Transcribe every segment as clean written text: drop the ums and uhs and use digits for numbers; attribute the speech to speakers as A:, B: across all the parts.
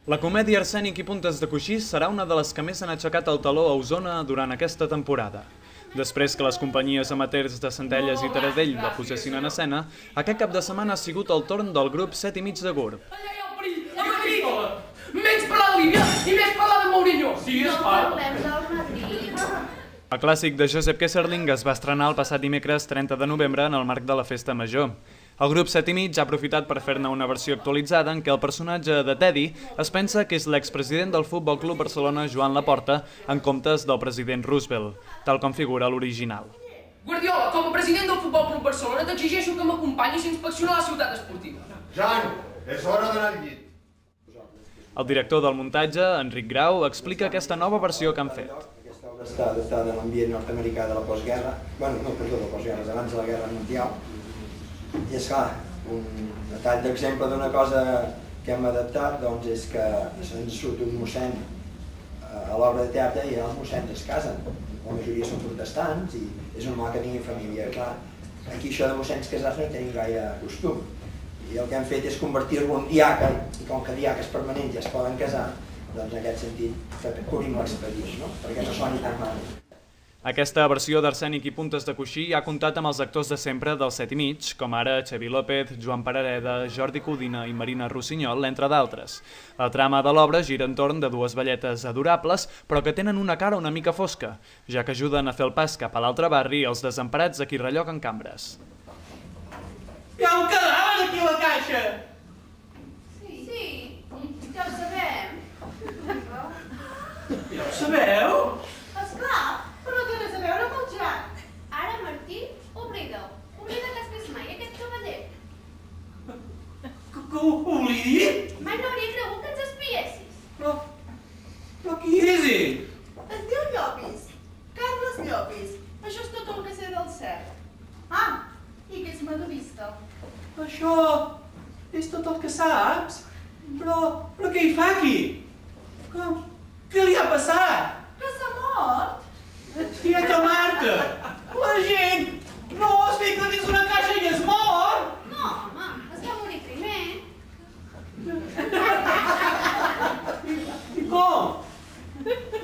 A: La comèdia Arsènic i puntes de coixí serà una de les que més han aixecat el taló a Osona durant aquesta temporada. Després que les companyies amateurs de Centelles i Taradell la posessin en escena, aquest cap de setmana ha sigut el torn del grup 7 i mig de Gurb.
B: Allà hi ha el perill, a Madrid! Menys parlar de Líbia i més parlar de Mourinho! Sí, és part.
A: El clàssic de Josep Kesserling es va estrenar el passat dimecres 30 de novembre en el marc de la Festa Major. El grup 7 i mig ha aprofitat per fer-ne una versió actualitzada en què el personatge de Teddy es pensa que és l'expresident del Futbol Club Barcelona Joan Laporta en comptes del president Roosevelt, tal com figura a l'original.
B: Guardiola, com a president del Futbol Club Barcelona t'exigeixo que m'acompanyis a inspeccionar la ciutat esportiva.
C: Jano, és hora d'anar al llit.
A: El director del muntatge, Enric Grau, explica aquesta nova versió que han fet.
D: Aquesta obra està adaptada a l'ambient nord-americà de la postguerra, de la postguerra, abans de la Guerra Mundial. I és clar, un tall d'exemple d'una cosa que hem adaptat doncs, és que se'ns surt un mossèn a l'obra de teatre i els mossèns es casen. La majoria són protestants i és normal que tinguin família. Clar, aquí això de mossèns casats no tenim gaire costum. I el que hem fet és convertir-lo en diaca, i com que diaques permanents ja es poden casar, doncs en aquest sentit cobrim l'expedient, no? Perquè no soni tan mal.
A: Aquesta versió d'Arsènic i puntes de coixí ha comptat amb els actors de sempre del 7 i mig, com ara Xavi López, Joan Parareda, Jordi Codina i Marina Rossinyol, entre d'altres. La trama de l'obra gira entorn de dues velletes adorables, però que tenen una cara una mica fosca, ja que ajuden a fer el pas cap a l'altre barri els desemparats a qui relloguen cambres.
E: Hi ha un cadàver aquí a la caixa!
F: Sí, ja ho sabem.
E: Ja ho sabeu?
F: Esclar, però no té res a veure amb el Jack. Ara, Martí, oblida-ho. Oblida que has vist mai aquest cavaller.
E: Que ho oblidi?
F: Mai no hauria cregut que ens espiessis.
E: Però qui és ell?
G: Es diu Llopis, Carles Llopis. Això és tot el que sé del cert. Ah, i que és madurista.
E: Això és tot el que saps? Però què hi fa aquí? Què li ha passat?
G: Que s'ha mort?
E: Tieta Marta! La gent no es fica dins una caixa i es mor!
F: No, home, es va morir primer.
E: I com?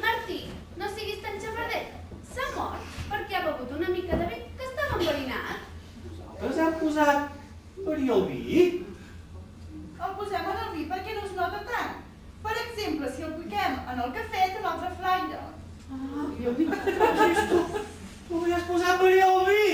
F: Martí, no siguis tan xafarder. S'ha mort perquè ha begut una mica de vi que estava enverinat.
E: Vosaltres heu posat verí al vi?
G: El posem en el vi perquè no es nota tant. Per exemple, si el piquem en el cafè té un altre flaire.
E: Tu li has posat verí al vi!